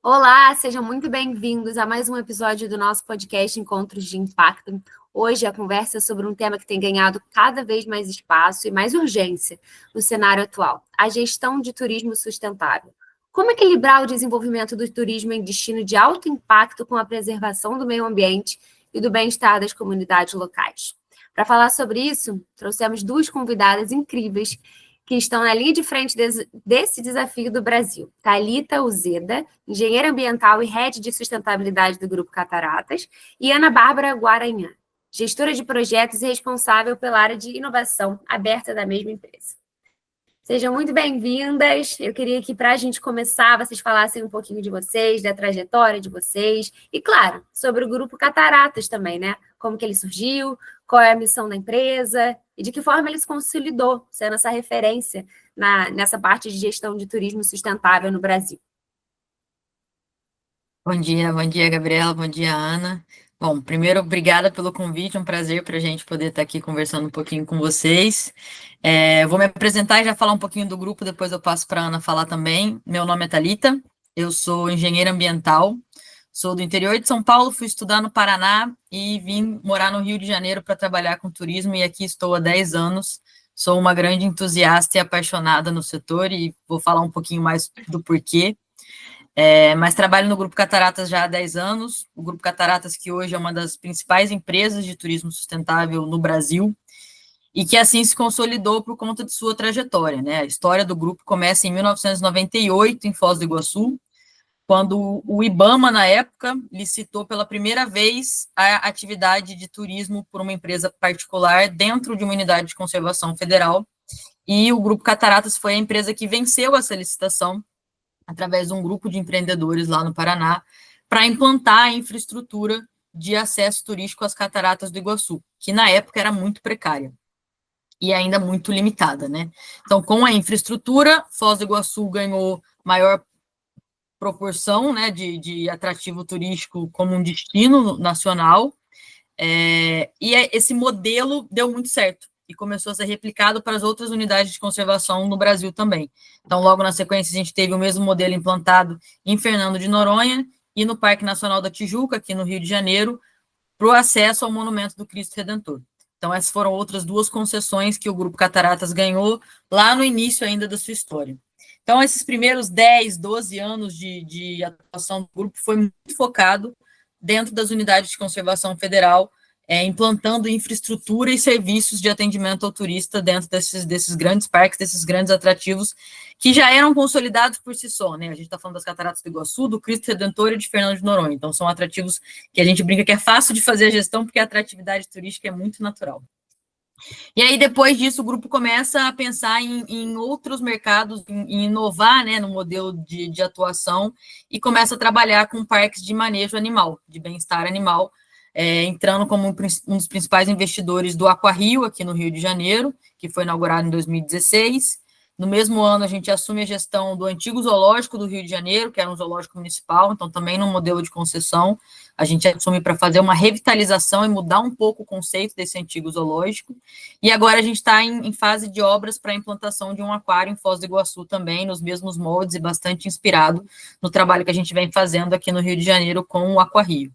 Olá, sejam muito bem-vindos a mais um episódio do nosso podcast Encontros de Impacto. Hoje a conversa é sobre um tema que tem ganhado cada vez mais espaço e mais urgência no cenário atual: a gestão de turismo sustentável. Como equilibrar o desenvolvimento do turismo em destino de alto impacto com a preservação do meio ambiente e do bem-estar das comunidades locais? Para falar sobre isso, trouxemos duas convidadas incríveis que estão na linha de frente desse desafio do Brasil. Thalita Uzeda, engenheira ambiental e head de sustentabilidade do Grupo Cataratas, e Ana Bárbara Guaranhã, gestora de projetos e responsável pela área de inovação aberta da mesma empresa. Sejam muito bem-vindas. Eu queria que, para a gente começar, vocês falassem um pouquinho de vocês, da trajetória de vocês, e, claro, sobre o Grupo Cataratas também, né? Como que ele surgiu, qual é a missão da empresa e de que forma ele se consolidou, sendo essa referência nessa parte de gestão de turismo sustentável no Brasil. Bom dia, Gabriela, bom dia, Ana. Bom, primeiro, obrigada pelo convite, um prazer para a gente poder estar aqui conversando um pouquinho com vocês. Vou me apresentar e já falar um pouquinho do grupo, depois eu passo para a Ana falar também. Meu nome é Thalita, eu sou engenheira ambiental, sou do interior de São Paulo, fui estudar no Paraná e vim morar no Rio de Janeiro para trabalhar com turismo, e aqui estou há 10 anos. Sou uma grande entusiasta e apaixonada no setor e vou falar um pouquinho mais do porquê. Mas trabalho no Grupo Cataratas já há 10 anos, o Grupo Cataratas que hoje é uma das principais empresas de turismo sustentável no Brasil, e que assim se consolidou por conta de sua trajetória, né? A história do grupo começa em 1998, em Foz do Iguaçu, quando o IBAMA, na época, licitou pela primeira vez a atividade de turismo por uma empresa particular dentro de uma unidade de conservação federal, e o Grupo Cataratas foi a empresa que venceu essa licitação, através de um grupo de empreendedores lá no Paraná, para implantar a infraestrutura de acesso turístico às cataratas do Iguaçu, que na época era muito precária e ainda muito limitada, né? Então, com a infraestrutura, Foz do Iguaçu ganhou maior proporção, né, de atrativo turístico como um destino nacional, e esse modelo deu muito certo e começou a ser replicado para as outras unidades de conservação no Brasil também. Então, logo na sequência, a gente teve o mesmo modelo implantado em Fernando de Noronha e no Parque Nacional da Tijuca, aqui no Rio de Janeiro, para o acesso ao Monumento do Cristo Redentor. Então, essas foram outras duas concessões que o Grupo Cataratas ganhou lá no início ainda da sua história. Então, esses primeiros 10, 12 anos de atuação do grupo foi muito focado dentro das unidades de conservação federal, implantando infraestrutura e serviços de atendimento ao turista dentro desses grandes parques, desses grandes atrativos, que já eram consolidados por si só, né? A gente está falando das Cataratas do Iguaçu, do Cristo Redentor e de Fernando de Noronha. Então, são atrativos que a gente brinca que é fácil de fazer a gestão, porque a atratividade turística é muito natural. E aí, depois disso, o grupo começa a pensar em outros mercados, em inovar, né, no modelo de atuação, e começa a trabalhar com parques de manejo animal, de bem-estar animal, entrando como um dos principais investidores do AquaRio, aqui no Rio de Janeiro, que foi inaugurado em 2016. No mesmo ano, a gente assume a gestão do antigo zoológico do Rio de Janeiro, que era um zoológico municipal, então também no modelo de concessão, a gente assume para fazer uma revitalização e mudar um pouco o conceito desse antigo zoológico. E agora a gente está em fase de obras para a implantação de um aquário em Foz do Iguaçu também, nos mesmos moldes e bastante inspirado no trabalho que a gente vem fazendo aqui no Rio de Janeiro com o AquaRio.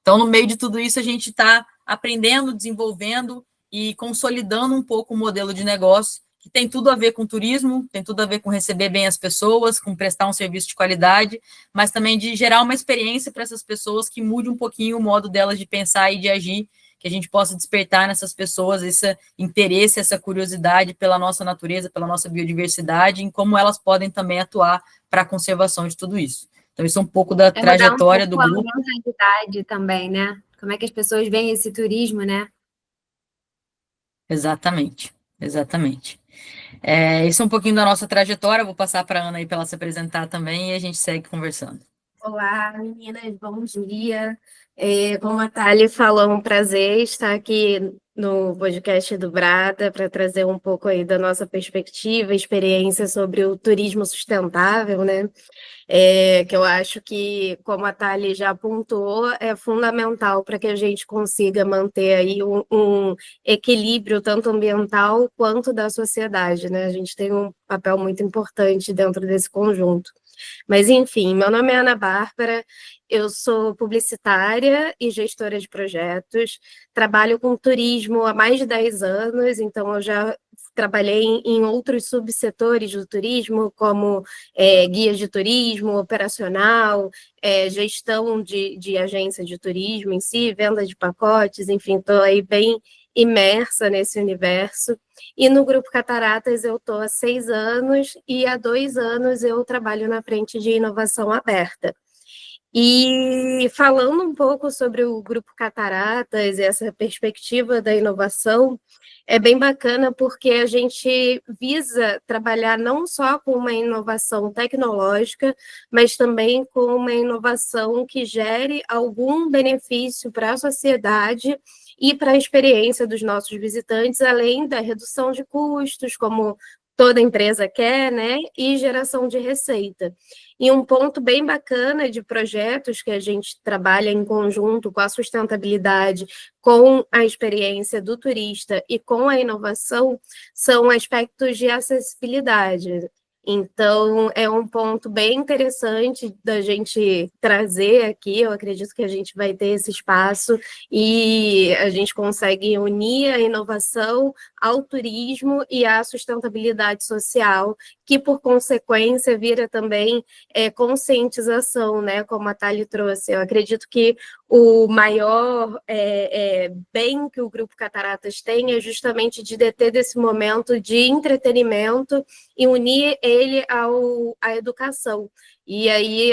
Então, no meio de tudo isso, a gente está aprendendo, desenvolvendo e consolidando um pouco o modelo de negócio, que tem tudo a ver com turismo, tem tudo a ver com receber bem as pessoas, com prestar um serviço de qualidade, mas também de gerar uma experiência para essas pessoas que mude um pouquinho o modo delas de pensar e de agir, que a gente possa despertar nessas pessoas esse interesse, essa curiosidade pela nossa natureza, pela nossa biodiversidade, em como elas podem também atuar para a conservação de tudo isso. Então, isso é um pouco da trajetória do grupo. A mentalidade também, né? Como é que as pessoas veem esse turismo, né? Exatamente, exatamente. Isso é um pouquinho da nossa trajetória, vou passar para a Ana aí para ela se apresentar também e a gente segue conversando. Olá, meninas, bom dia. Como a Thali falou, é um prazer estar aqui no podcast do Brada para trazer um pouco aí da nossa perspectiva, experiência sobre o turismo sustentável, né? Que eu acho que, como a Thali já apontou, é fundamental para que a gente consiga manter aí um equilíbrio tanto ambiental quanto da sociedade, né? A gente tem um papel muito importante dentro desse conjunto. Mas, enfim, meu nome é Ana Bárbara, eu sou publicitária e gestora de projetos, trabalho com turismo há mais de 10 anos, então eu já trabalhei em outros subsetores do turismo, como guias de turismo, operacional, gestão de agência de turismo em si, venda de pacotes, enfim, estou aí bem imersa nesse universo. E no Grupo Cataratas eu estou há 6 anos e há 2 anos eu trabalho na frente de inovação aberta. E falando um pouco sobre o Grupo Cataratas e essa perspectiva da inovação, é bem bacana porque a gente visa trabalhar não só com uma inovação tecnológica, mas também com uma inovação que gere algum benefício para a sociedade e para a experiência dos nossos visitantes, além da redução de custos, como toda empresa quer, né? E geração de receita. E um ponto bem bacana de projetos que a gente trabalha em conjunto com a sustentabilidade, com a experiência do turista e com a inovação, são aspectos de acessibilidade. Então, é um ponto bem interessante da gente trazer aqui. Eu acredito que a gente vai ter esse espaço e a gente consegue unir a inovação ao turismo e à sustentabilidade social, que, por consequência, vira também conscientização, né? Como a Thali trouxe. Eu acredito que o maior bem que o Grupo Cataratas tem é justamente de deter desse momento de entretenimento e unir ele à educação. E aí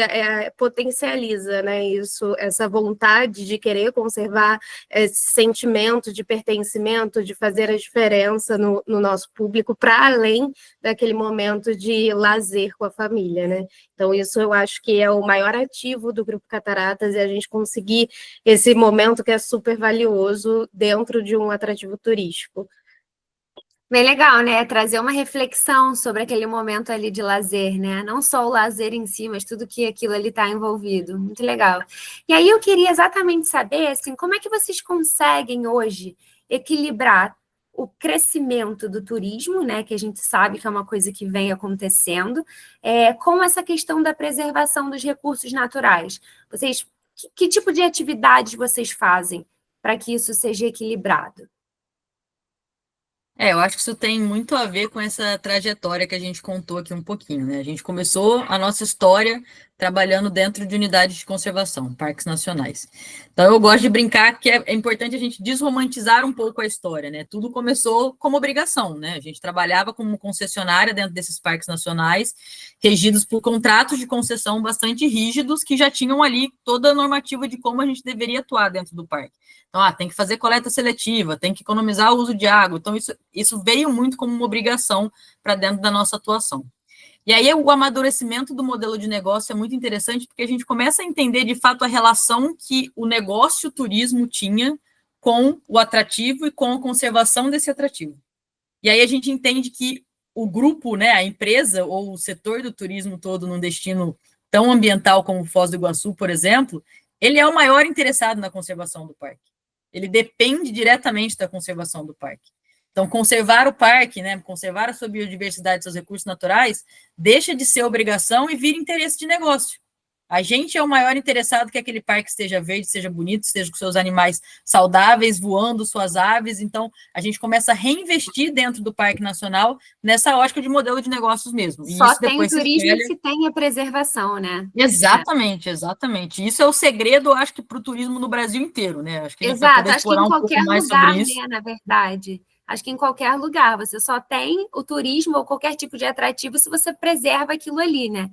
potencializa, né, isso, essa vontade de querer conservar esse sentimento de pertencimento, de fazer a diferença no nosso público, para além daquele momento de lazer com a família, né? Então, isso eu acho que é o maior ativo do Grupo Cataratas, e a gente conseguir esse momento que é super valioso dentro de um atrativo turístico. Bem legal, né? Trazer uma reflexão sobre aquele momento ali de lazer, né? Não só o lazer em si, mas tudo que aquilo ali está envolvido. Muito legal. E aí eu queria exatamente saber, assim, como é que vocês conseguem hoje equilibrar o crescimento do turismo, né? Que a gente sabe que é uma coisa que vem acontecendo, com essa questão da preservação dos recursos naturais. Vocês, que tipo de atividades vocês fazem para que isso seja equilibrado? Eu acho que isso tem muito a ver com essa trajetória que a gente contou aqui um pouquinho, né? A gente começou a nossa história trabalhando dentro de unidades de conservação, parques nacionais. Então, eu gosto de brincar que é importante a gente desromantizar um pouco a história, né? Tudo começou como obrigação, né? A gente trabalhava como concessionária dentro desses parques nacionais, regidos por contratos de concessão bastante rígidos, que já tinham ali toda a normativa de como a gente deveria atuar dentro do parque. Então, tem que fazer coleta seletiva, tem que economizar o uso de água. Então, isso veio muito como uma obrigação para dentro da nossa atuação. E aí, o amadurecimento do modelo de negócio é muito interessante, porque a gente começa a entender, de fato, a relação que o negócio turismo tinha com o atrativo e com a conservação desse atrativo. E aí, a gente entende que o grupo, né, a empresa ou o setor do turismo todo num destino tão ambiental como Foz do Iguaçu, por exemplo, ele é o maior interessado na conservação do parque. Ele depende diretamente da conservação do parque. Então, conservar o parque, né, conservar a sua biodiversidade, seus recursos naturais, deixa de ser obrigação e vira interesse de negócio. A gente é o maior interessado que aquele parque esteja verde, seja bonito, esteja com seus animais saudáveis, voando, suas aves. Então, a gente começa a reinvestir dentro do Parque Nacional nessa ótica de modelo de negócios mesmo. E Só isso tem depois se turismo espelha. se tem a preservação, né? Exatamente, exatamente. Isso é o segredo, eu acho que para o turismo no Brasil inteiro, né? Acho que a gente vai Exato, poder acho que em explorar um pouco qualquer mais sobre lugar, isso. né, na verdade. Acho que em qualquer lugar você só tem o turismo ou qualquer tipo de atrativo se você preserva aquilo ali, né?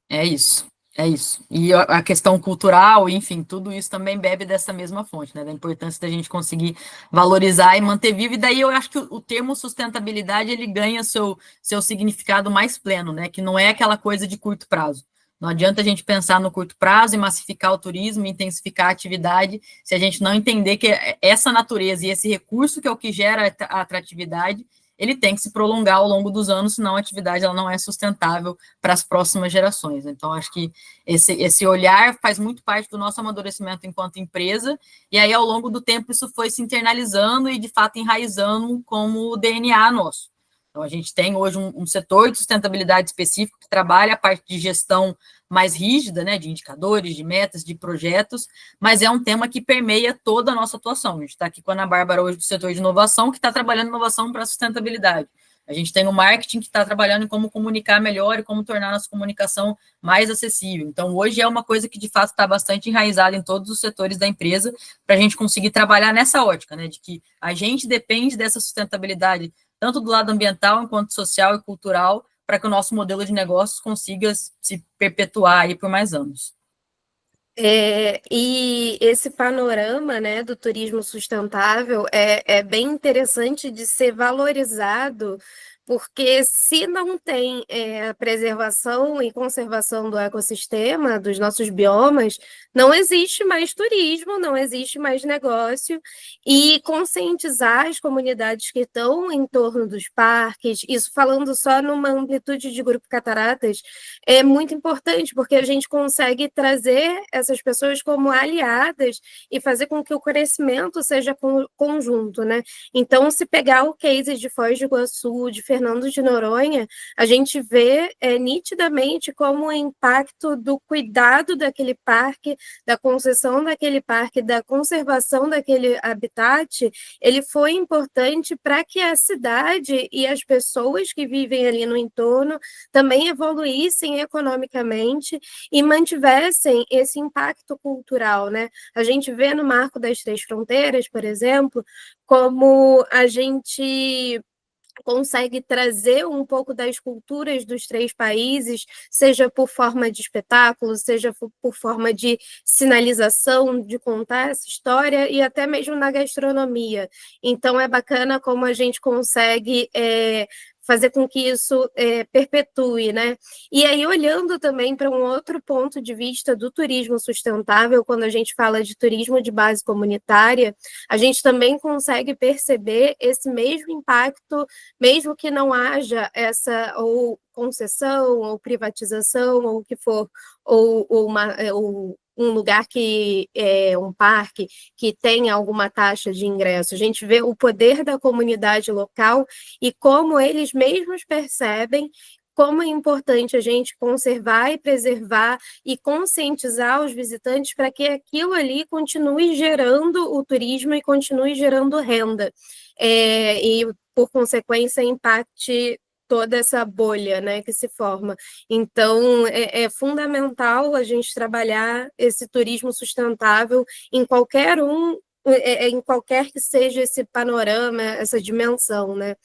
É isso, é isso. E a questão cultural, enfim, tudo isso também bebe dessa mesma fonte, né? Da importância da gente conseguir valorizar e manter vivo. E daí eu acho que o termo sustentabilidade ele ganha seu significado mais pleno, né? Que não é aquela coisa de curto prazo. Não adianta a gente pensar no curto prazo e massificar o turismo, intensificar a atividade, se a gente não entender que essa natureza e esse recurso que é o que gera a atratividade, ele tem que se prolongar ao longo dos anos, senão a atividade ela não é sustentável para as próximas gerações. Então, acho que esse olhar faz muito parte do nosso amadurecimento enquanto empresa, e aí, ao longo do tempo, isso foi se internalizando e, de fato, enraizando como o DNA nosso. Então, a gente tem hoje um setor de sustentabilidade específico que trabalha a parte de gestão mais rígida, né, de indicadores, de metas, de projetos, mas é um tema que permeia toda a nossa atuação. A gente está aqui com a Ana Bárbara hoje do setor de inovação, que está trabalhando inovação para a sustentabilidade. A gente tem o marketing que está trabalhando em como comunicar melhor e como tornar a nossa comunicação mais acessível. Então, hoje é uma coisa que, de fato, está bastante enraizada em todos os setores da empresa, para a gente conseguir trabalhar nessa ótica, né, de que a gente depende dessa sustentabilidade tanto do lado ambiental, enquanto social e cultural, para que o nosso modelo de negócios consiga se perpetuar aí por mais anos. E esse panorama, né, do turismo sustentável é bem interessante de ser valorizado, porque se não tem preservação e conservação do ecossistema, dos nossos biomas, não existe mais turismo, não existe mais negócio, e conscientizar as comunidades que estão em torno dos parques, isso falando só numa amplitude de Grupo Cataratas, é muito importante, porque a gente consegue trazer essas pessoas como aliadas e fazer com que o crescimento seja conjunto, né? Então, se pegar o case de Foz do Iguaçu, de Fernando de Noronha, a gente vê nitidamente como o impacto do cuidado daquele parque, da concessão daquele parque, da conservação daquele habitat, ele foi importante para que a cidade e as pessoas que vivem ali no entorno também evoluíssem economicamente e mantivessem esse impacto cultural, né? A gente vê no Marco das Três Fronteiras, por exemplo, como a gente consegue trazer um pouco das culturas dos três países, seja por forma de espetáculo, seja por forma de sinalização, de contar essa história, e até mesmo na gastronomia. Então, é bacana como a gente consegue fazer com que isso perpetue, né? E aí, olhando também para um outro ponto de vista do turismo sustentável, quando a gente fala de turismo de base comunitária, a gente também consegue perceber esse mesmo impacto, mesmo que não haja essa ou concessão, ou privatização, ou o que for, ou um lugar que é um parque que tem alguma taxa de ingresso. A gente vê o poder da comunidade local e como eles mesmos percebem como é importante a gente conservar e preservar e conscientizar os visitantes para que aquilo ali continue gerando o turismo e continue gerando renda. E, por consequência, impacte toda essa bolha, né, que se forma. Então, é fundamental a gente trabalhar esse turismo sustentável em em qualquer que seja esse panorama, essa dimensão, né?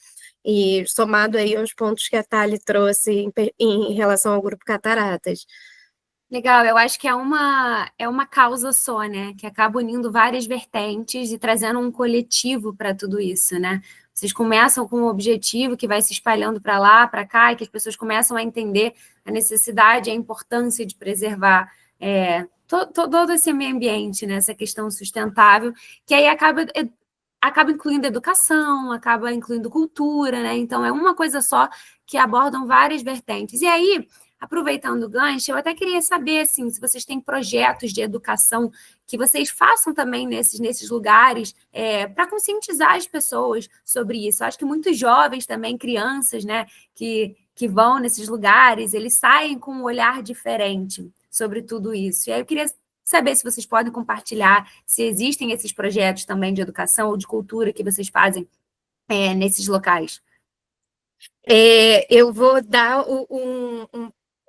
E somado aí aos pontos que a Thali trouxe em relação ao Grupo Cataratas. Legal, eu acho que é uma causa só, né? Que acaba unindo várias vertentes e trazendo um coletivo para tudo isso, né? Vocês começam com um objetivo que vai se espalhando para lá, para cá, e que as pessoas começam a entender a necessidade, a importância de preservar todo esse meio ambiente, né? Essa questão sustentável, que aí acaba incluindo educação, acaba incluindo cultura, né? Então, é uma coisa só que abordam várias vertentes. E aí, aproveitando o gancho, eu até queria saber, assim, se vocês têm projetos de educação que vocês façam também nesses lugares para conscientizar as pessoas sobre isso. Eu acho que muitos jovens também, crianças, né, que vão nesses lugares, eles saem com um olhar diferente sobre tudo isso. E aí eu queria saber se vocês podem compartilhar, se existem esses projetos também de educação ou de cultura que vocês fazem nesses locais. Eu vou dar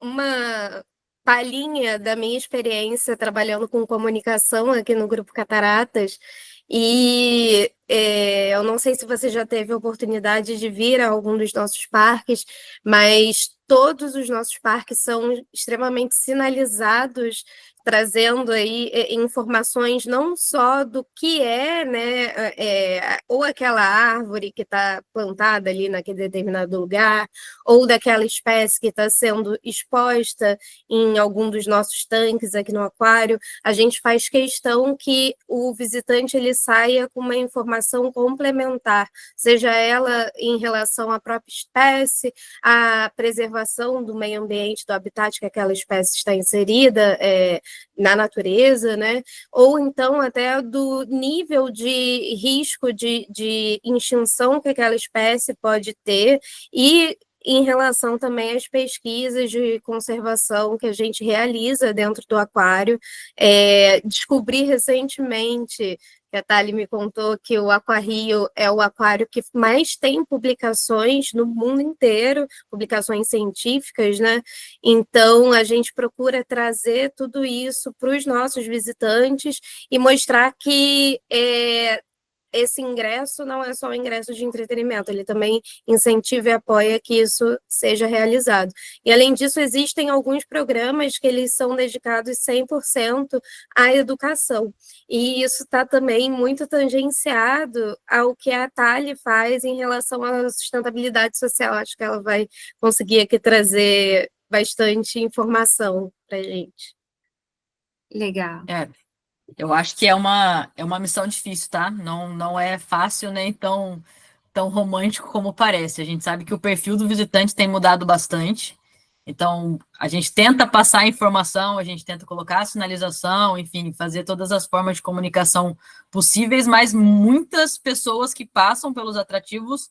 uma palhinha da minha experiência trabalhando com comunicação aqui no Grupo Cataratas, e eu não sei se você já teve a oportunidade de vir a algum dos nossos parques, mas todos os nossos parques são extremamente sinalizados, trazendo aí informações não só do que é, né, ou aquela árvore que está plantada ali naquele determinado lugar, ou daquela espécie que está sendo exposta em algum dos nossos tanques aqui no aquário. A gente faz questão que o visitante ele saia com uma informação complementar, seja ela em relação à própria espécie, à preservação do meio ambiente, do habitat que aquela espécie está inserida na natureza, né? Ou então até do nível de risco de extinção que aquela espécie pode ter e em relação também às pesquisas de conservação que a gente realiza dentro do aquário. Descobri recentemente, que a Thali me contou, que o Aquarrio é o aquário que mais tem publicações no mundo inteiro, publicações científicas, né? Então, a gente procura trazer tudo isso para os nossos visitantes e mostrar que esse ingresso não é só um ingresso de entretenimento, ele também incentiva e apoia que isso seja realizado. E, além disso, existem alguns programas que eles são dedicados 100% à educação. E isso está também muito tangenciado ao que a Thali faz em relação à sustentabilidade social. Acho que ela vai conseguir aqui trazer bastante informação para a gente. Legal. Eu acho que é uma missão difícil, tá? Não é fácil, nem tão romântico como parece. A gente sabe que o perfil do visitante tem mudado bastante. Então, a gente tenta passar a informação, a gente tenta colocar a sinalização, enfim, fazer todas as formas de comunicação possíveis, mas muitas pessoas que passam pelos atrativos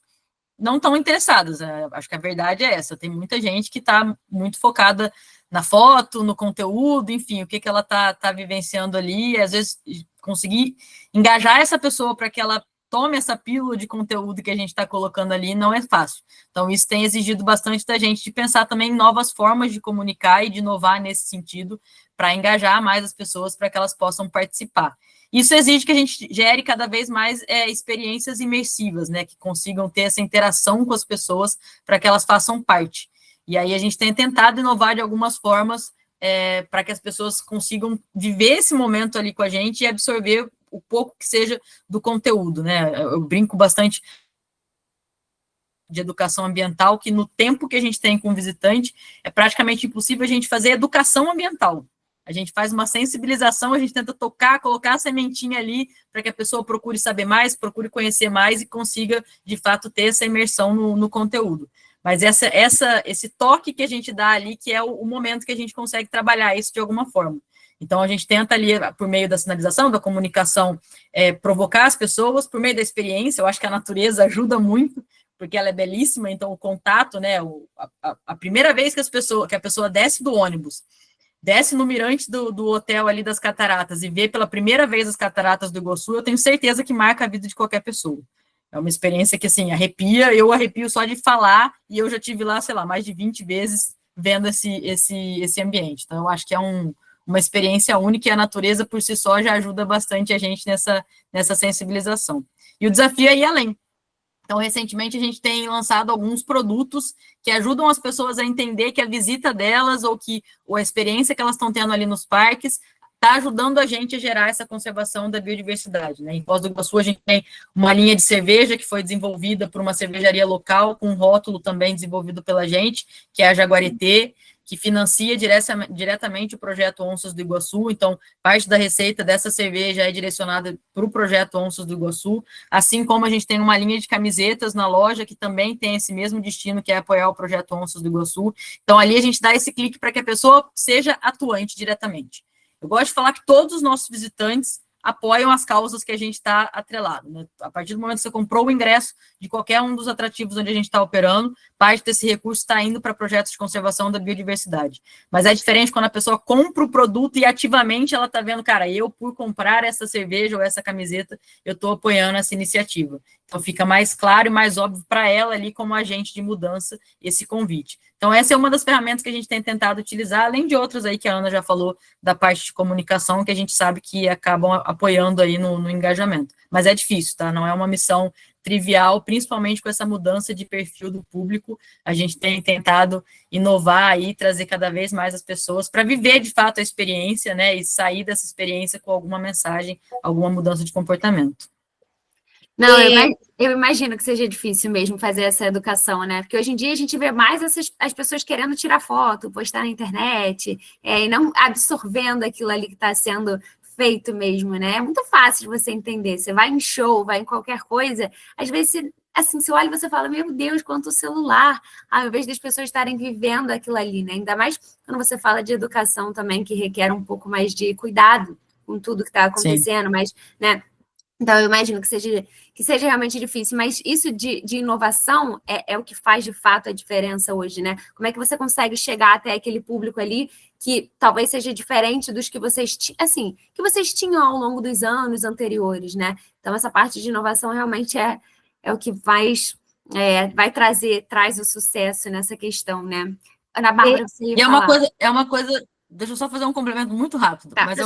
não estão interessadas. Acho que a verdade é essa. Tem muita gente que está muito focada na foto, no conteúdo, enfim, o que ela está vivenciando ali, e às vezes conseguir engajar essa pessoa para que ela tome essa pílula de conteúdo que a gente está colocando ali não é fácil. Então, isso tem exigido bastante da gente de pensar também em novas formas de comunicar e de inovar nesse sentido, para engajar mais as pessoas, para que elas possam participar. Isso exige que a gente gere cada vez mais experiências imersivas, né, que consigam ter essa interação com as pessoas para que elas façam parte. E aí a gente tem tentado inovar de algumas formas para que as pessoas consigam viver esse momento ali com a gente e absorver o pouco que seja do conteúdo, né? Eu brinco bastante de educação ambiental, que no tempo que a gente tem com o visitante, é praticamente impossível a gente fazer educação ambiental. A gente faz uma sensibilização, a gente tenta tocar, colocar a sementinha ali, para que a pessoa procure saber mais, procure conhecer mais e consiga, de fato, ter essa imersão no conteúdo. Mas esse toque que a gente dá ali, que é o momento que a gente consegue trabalhar isso de alguma forma. Então, a gente tenta ali, por meio da sinalização, da comunicação, provocar as pessoas, por meio da experiência. Eu acho que a natureza ajuda muito, porque ela é belíssima, então o contato, né, a primeira vez que a pessoa desce do ônibus, desce no mirante do hotel ali das cataratas e vê pela primeira vez as cataratas do Iguaçu, eu tenho certeza que marca a vida de qualquer pessoa. É uma experiência que, assim, arrepia, eu arrepio só de falar, e eu já tive lá, sei lá, mais de 20 vezes vendo esse ambiente. Então, eu acho que é uma experiência única, e a natureza, por si só, já ajuda bastante a gente nessa sensibilização. E o desafio é ir além. Então, recentemente, a gente tem lançado alguns produtos que ajudam as pessoas a entender que a visita delas ou a experiência que elas estão tendo ali nos parques está ajudando a gente a gerar essa conservação da biodiversidade, né? Em Foz do Iguaçu, a gente tem uma linha de cerveja que foi desenvolvida por uma cervejaria local, com um rótulo também desenvolvido pela gente, que é a Jaguareté, que financia diretamente o projeto Onças do Iguaçu. Então, parte da receita dessa cerveja é direcionada para o projeto Onças do Iguaçu, assim como a gente tem uma linha de camisetas na loja que também tem esse mesmo destino, que é apoiar o projeto Onças do Iguaçu. Então, ali a gente dá esse clique para que a pessoa seja atuante diretamente. Eu gosto de falar que todos os nossos visitantes apoiam as causas que a gente está atrelado, né? A partir do momento que você comprou o ingresso de qualquer um dos atrativos onde a gente está operando, parte desse recurso está indo para projetos de conservação da biodiversidade. Mas é diferente quando a pessoa compra o produto e ativamente ela está vendo, cara, eu por comprar essa cerveja ou essa camiseta, eu estou apoiando essa iniciativa. Então, fica mais claro e mais óbvio para ela ali, como agente de mudança, esse convite. Então, essa é uma das ferramentas que a gente tem tentado utilizar, além de outras aí que a Ana já falou, da parte de comunicação, que a gente sabe que acabam apoiando aí no engajamento. Mas é difícil, tá? Não é uma missão trivial, principalmente com essa mudança de perfil do público. A gente tem tentado inovar e trazer cada vez mais as pessoas para viver, de fato, a experiência, né? E sair dessa experiência com alguma mensagem, alguma mudança de comportamento. Não, eu imagino que seja difícil mesmo fazer essa educação, né? Porque hoje em dia a gente vê mais as pessoas querendo tirar foto, postar na internet, e não absorvendo aquilo ali que está sendo feito mesmo, né? É muito fácil de você entender. Você vai em show, vai em qualquer coisa, às vezes, assim, você olha e você fala, meu Deus, quanto celular, ao invés das pessoas estarem vivendo aquilo ali, né? Ainda mais quando você fala de educação também, que requer um pouco mais de cuidado com tudo que está acontecendo, mas, né? Então, eu imagino que seja realmente difícil, mas isso de inovação é o que faz, de fato, a diferença hoje, né? Como é que você consegue chegar até aquele público ali que talvez seja diferente dos que vocês, assim, que vocês tinham ao longo dos anos anteriores, né? Então, essa parte de inovação realmente é o que traz o sucesso nessa questão, né? Ana Bárbara, você ia falar. É uma coisa, deixa eu só fazer um complemento muito rápido, Tá. mas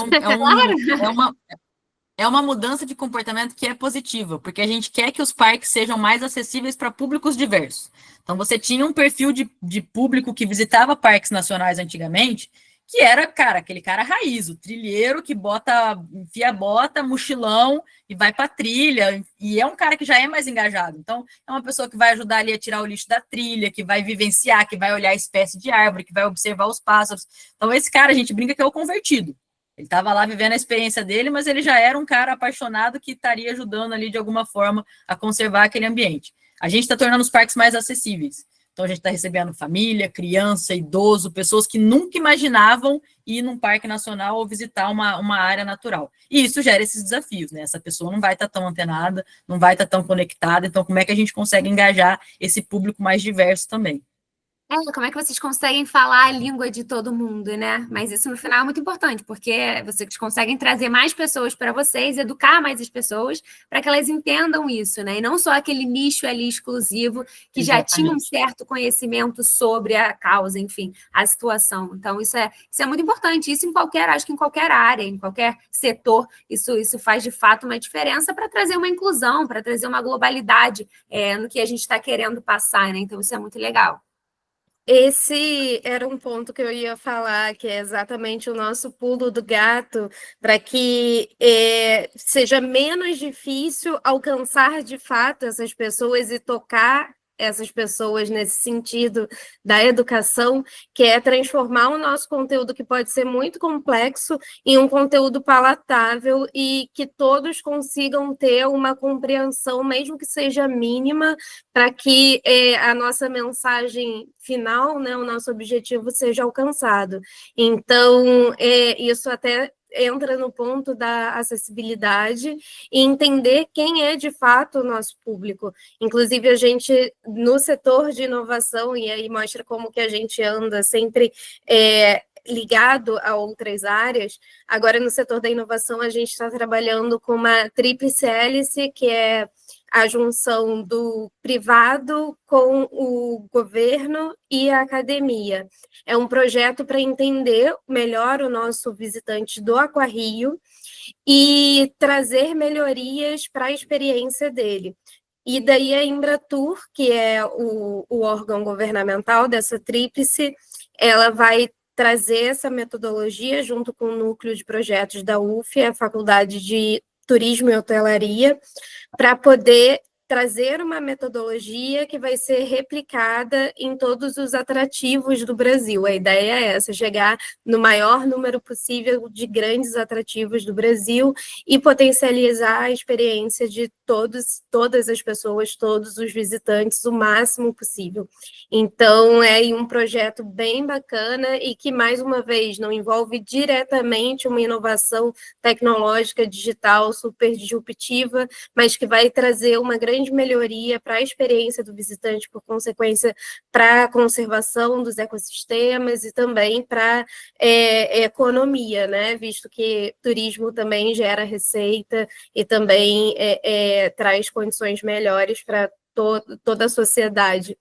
é uma mudança de comportamento que é positiva, porque a gente quer que os parques sejam mais acessíveis para públicos diversos. Então, você tinha um perfil de público que visitava parques nacionais antigamente, que era, cara, aquele cara raiz, o trilheiro que enfia a bota, mochilão e vai para trilha, e é um cara que já é mais engajado. Então, é uma pessoa que vai ajudar ali a tirar o lixo da trilha, que vai vivenciar, que vai olhar a espécie de árvore, que vai observar os pássaros. Então, esse cara, a gente brinca que é o convertido. Ele estava lá vivendo a experiência dele, mas ele já era um cara apaixonado que estaria ajudando ali de alguma forma a conservar aquele ambiente. A gente está tornando os parques mais acessíveis. Então, a gente está recebendo família, criança, idoso, pessoas que nunca imaginavam ir num parque nacional ou visitar uma área natural. E isso gera esses desafios, né? Essa pessoa não vai estar tão antenada, não vai estar tão conectada. Então, como é que a gente consegue engajar esse público mais diverso também? Como é que vocês conseguem falar a língua de todo mundo, né? Mas isso no final é muito importante, porque vocês conseguem trazer mais pessoas para vocês, educar mais as pessoas, para que elas entendam isso, né? E não só aquele nicho ali exclusivo que já tinha um certo conhecimento sobre a causa, enfim, a situação. Então, isso é muito importante. Isso acho que em qualquer área, em qualquer setor, isso faz de fato uma diferença para trazer uma inclusão, para trazer uma globalidade no que a gente está querendo passar, né? Então, isso é muito legal. Esse era um ponto que eu ia falar, que é exatamente o nosso pulo do gato, para que seja menos difícil alcançar de fato essas pessoas e tocar essas pessoas nesse sentido da educação, que é transformar o nosso conteúdo, que pode ser muito complexo, em um conteúdo palatável e que todos consigam ter uma compreensão, mesmo que seja mínima, para que a nossa mensagem final, né, o nosso objetivo seja alcançado. Então, isso até entra no ponto da acessibilidade e entender quem é de fato o nosso público. Inclusive, a gente, no setor de inovação, e aí mostra como que a gente anda sempre ligado a outras áreas, agora no setor da inovação a gente está trabalhando com uma tríplice hélice, que é a junção do privado com o governo e a academia. É um projeto para entender melhor o nosso visitante do Aquarrio e trazer melhorias para a experiência dele. E daí a Embratur, que é o órgão governamental dessa tríplice, ela vai trazer essa metodologia junto com o núcleo de projetos da UF, a Faculdade de Turismo e Hotelaria, para poder trazer uma metodologia que vai ser replicada em todos os atrativos do Brasil. A ideia é essa, chegar no maior número possível de grandes atrativos do Brasil e potencializar a experiência de todas as pessoas, todos os visitantes, o máximo possível. Então, é um projeto bem bacana e que, mais uma vez, não envolve diretamente uma inovação tecnológica digital super disruptiva, mas que vai trazer uma grande grande melhoria para a experiência do visitante, por consequência, para a conservação dos ecossistemas e também para economia, né? Visto que turismo também gera receita e também traz condições melhores para toda a sociedade.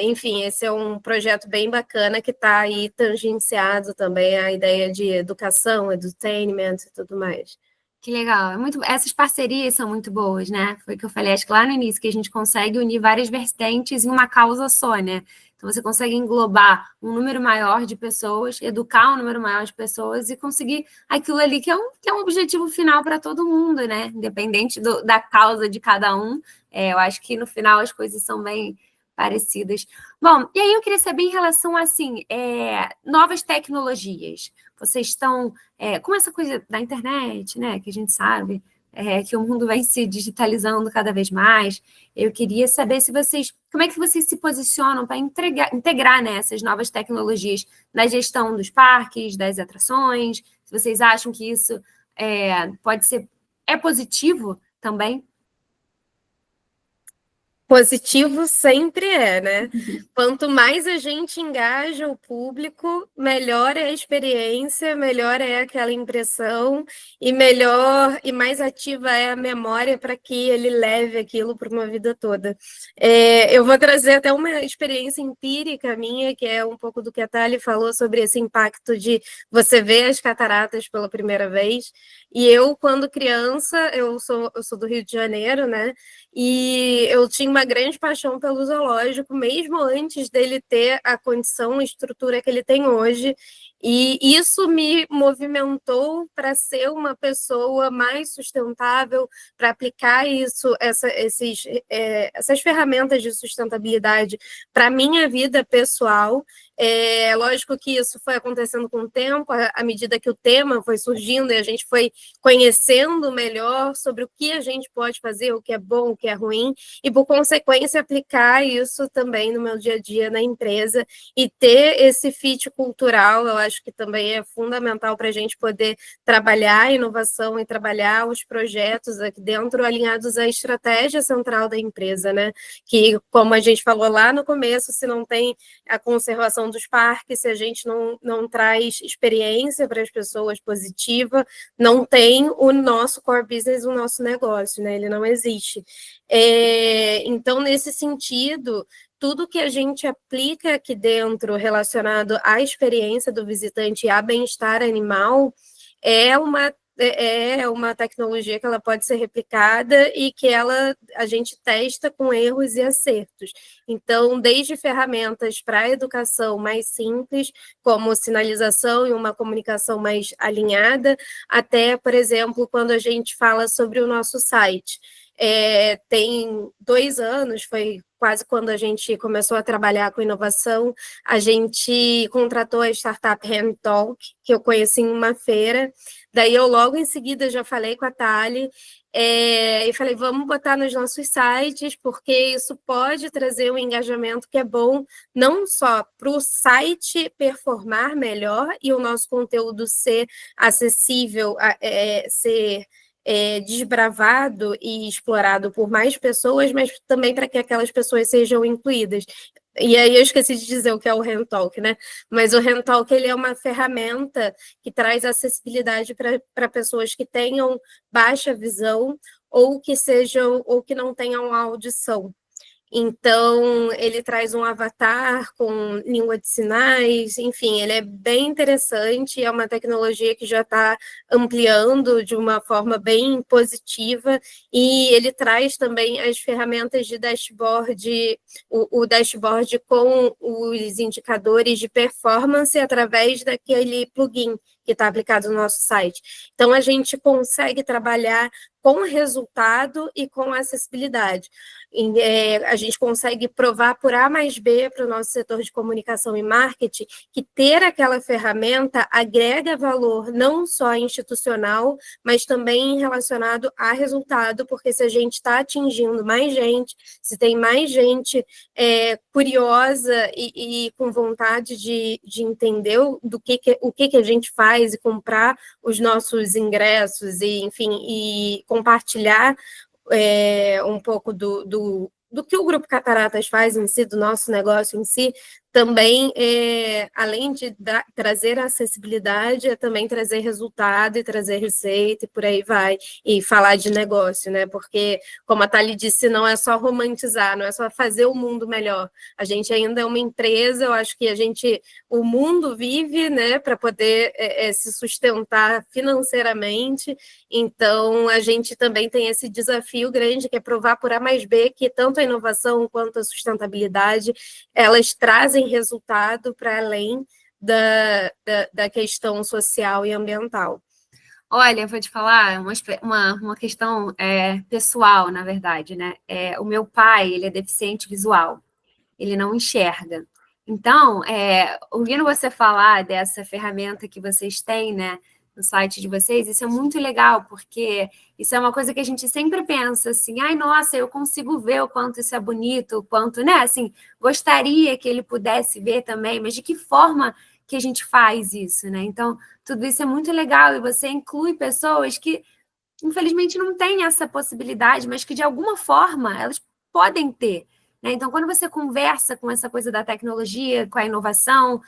Enfim, esse é um projeto bem bacana que está aí tangenciado também à ideia de educação, edutainment e tudo mais. Que legal. Essas parcerias são muito boas, né? Foi o que eu falei, acho que lá no início, que a gente consegue unir várias vertentes em uma causa só, né? Então, você consegue englobar um número maior de pessoas, educar um número maior de pessoas e conseguir aquilo ali que é um objetivo final para todo mundo, né? Independente da causa de cada um. Eu acho que no final as coisas são bem parecidas. Bom, e aí eu queria saber em relação assim, novas tecnologias. Vocês estão com essa coisa da internet, né? Que a gente sabe que o mundo vai se digitalizando cada vez mais. Eu queria saber como é que vocês se posicionam para integrar essas novas tecnologias na gestão dos parques, das atrações. Se vocês acham que isso pode ser positivo também. Positivo sempre né? Quanto mais a gente engaja o público, melhor é a experiência, melhor é aquela impressão e melhor e mais ativa é a memória para que ele leve aquilo por uma vida toda. Eu vou trazer até uma experiência empírica minha, que é um pouco do que a Thali falou sobre esse impacto de você ver as cataratas pela primeira vez. E eu, quando criança, eu sou do Rio de Janeiro, né? E eu tinha uma grande paixão pelo zoológico, mesmo antes dele ter a condição e estrutura que ele tem hoje. E isso me movimentou para ser uma pessoa mais sustentável, para aplicar essas ferramentas de sustentabilidade para a minha vida pessoal. Lógico que isso foi acontecendo com o tempo, à medida que o tema foi surgindo e a gente foi conhecendo melhor sobre o que a gente pode fazer, o que é bom, o que é ruim, e, por consequência, aplicar isso também no meu dia a dia na empresa e ter esse fit cultural, eu acho que também é fundamental para a gente poder trabalhar a inovação e trabalhar os projetos aqui dentro alinhados à estratégia central da empresa, né? Que, como a gente falou lá no começo, se não tem a conservação dos parques, se a gente não traz experiência para as pessoas positiva, não tem o nosso core business, o nosso negócio, né? Ele não existe. Então, nesse sentido, tudo que a gente aplica aqui dentro relacionado à experiência do visitante e a bem-estar animal é uma tecnologia que ela pode ser replicada e que a gente testa com erros e acertos. Então, desde ferramentas para a educação mais simples, como sinalização e uma comunicação mais alinhada, até, por exemplo, quando a gente fala sobre o nosso site. Tem 2 anos, foi quase quando a gente começou a trabalhar com inovação, a gente contratou a startup Handtalk, que eu conheci em uma feira, daí eu logo em seguida já falei com a Thali, e falei, vamos botar nos nossos sites, porque isso pode trazer um engajamento que é bom, não só para o site performar melhor e o nosso conteúdo ser acessível, ser desbravado e explorado por mais pessoas, mas também para que aquelas pessoas sejam incluídas. E aí eu esqueci de dizer o que é o Handtalk, né? Mas o Handtalk, ele é uma ferramenta que traz acessibilidade para pessoas que tenham baixa visão ou que não tenham audição. Então, ele traz um avatar com língua de sinais, enfim, ele é bem interessante, é uma tecnologia que já está ampliando de uma forma bem positiva, e ele traz também as ferramentas de dashboard, o dashboard com os indicadores de performance através daquele plugin que está aplicado no nosso site. Então, a gente consegue trabalhar com resultado e com acessibilidade. A gente consegue provar por A mais B para o nosso setor de comunicação e marketing que ter aquela ferramenta agrega valor não só institucional, mas também relacionado a resultado, porque se a gente está atingindo mais gente, se tem mais gente curiosa e com vontade de entender o que a gente faz e comprar os nossos ingressos e, enfim, e compartilhar um pouco do que o Grupo Cataratas faz em si, do nosso negócio em si, também, além de trazer acessibilidade, é também trazer resultado e trazer receita e por aí vai, e falar de negócio, né? Porque, como a Thali disse, não é só romantizar, não é só fazer o mundo melhor. A gente ainda é uma empresa, eu acho que o mundo vive, né, para poder se sustentar financeiramente, então a gente também tem esse desafio grande, que é provar por A mais B que tanto a inovação quanto a sustentabilidade, elas trazem resultado para além da questão social e ambiental. Olha, eu vou te falar uma questão pessoal, na verdade, né? O meu pai, ele é deficiente visual, ele não enxerga. Então, ouvindo você falar dessa ferramenta que vocês têm, né, no site de vocês, isso é muito legal, porque isso é uma coisa que a gente sempre pensa assim, ai, nossa, eu consigo ver o quanto isso é bonito, o quanto, né, assim, gostaria que ele pudesse ver também, mas de que forma que a gente faz isso, né? Então, tudo isso é muito legal e você inclui pessoas que, infelizmente, não têm essa possibilidade, mas que, de alguma forma, elas podem ter, né? Então, quando você conversa com essa coisa da tecnologia, com a inovação,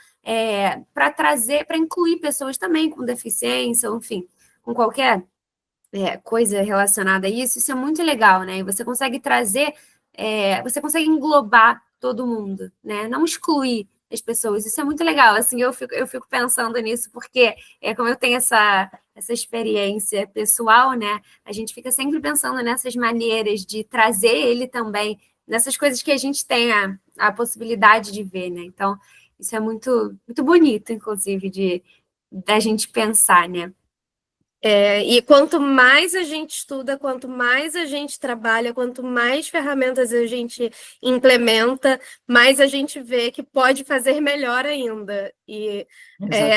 para trazer, para incluir pessoas também com deficiência, enfim, com qualquer coisa relacionada a isso, isso é muito legal, né? E você consegue trazer, você consegue englobar todo mundo, né? Não excluir as pessoas, isso é muito legal, assim, eu fico pensando nisso, porque como eu tenho essa experiência pessoal, né? A gente fica sempre pensando nessas maneiras de trazer ele também, nessas coisas que a gente tem a possibilidade de ver, né? Então, isso é muito, muito bonito, inclusive, da gente pensar, né? E quanto mais a gente estuda, quanto mais a gente trabalha, quanto mais ferramentas a gente implementa, mais a gente vê que pode fazer melhor ainda. E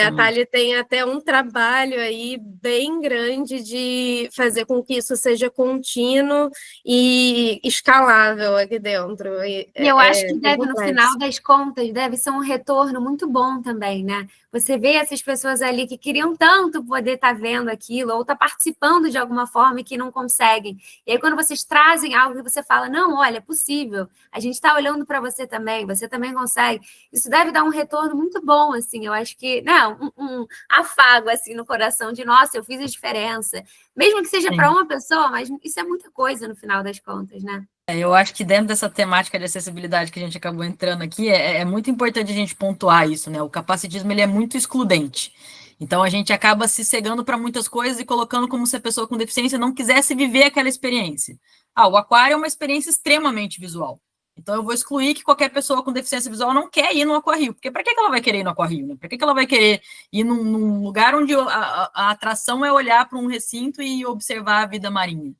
a Thali tem até um trabalho aí bem grande de fazer com que isso seja contínuo e escalável aqui dentro. E eu acho que bem deve, no complexo. final das contas, deve ser um retorno muito bom também, né? Você vê essas pessoas ali que queriam tanto poder estar vendo aquilo, ou estar participando de alguma forma e que não conseguem. E aí, quando vocês trazem algo que você fala, não, olha, é possível, a gente está olhando para você também consegue. Isso deve dar um retorno muito bom, assim, eu acho que, né, um afago, assim, no coração de, nossa, eu fiz a diferença. Mesmo que seja para uma pessoa, mas isso é muita coisa no final das contas, né? Eu acho que dentro dessa temática de acessibilidade que a gente acabou entrando aqui, é muito importante a gente pontuar isso, né? O capacitismo, ele é muito excludente. Então, a gente acaba se cegando para muitas coisas e colocando como se a pessoa com deficiência não quisesse viver aquela experiência. O aquário é uma experiência extremamente visual. Então, eu vou excluir que qualquer pessoa com deficiência visual não quer ir no aquário. Porque para que ela vai querer ir no aquário? Né? Para que ela vai querer ir num lugar onde a atração é olhar para um recinto e observar a vida marinha?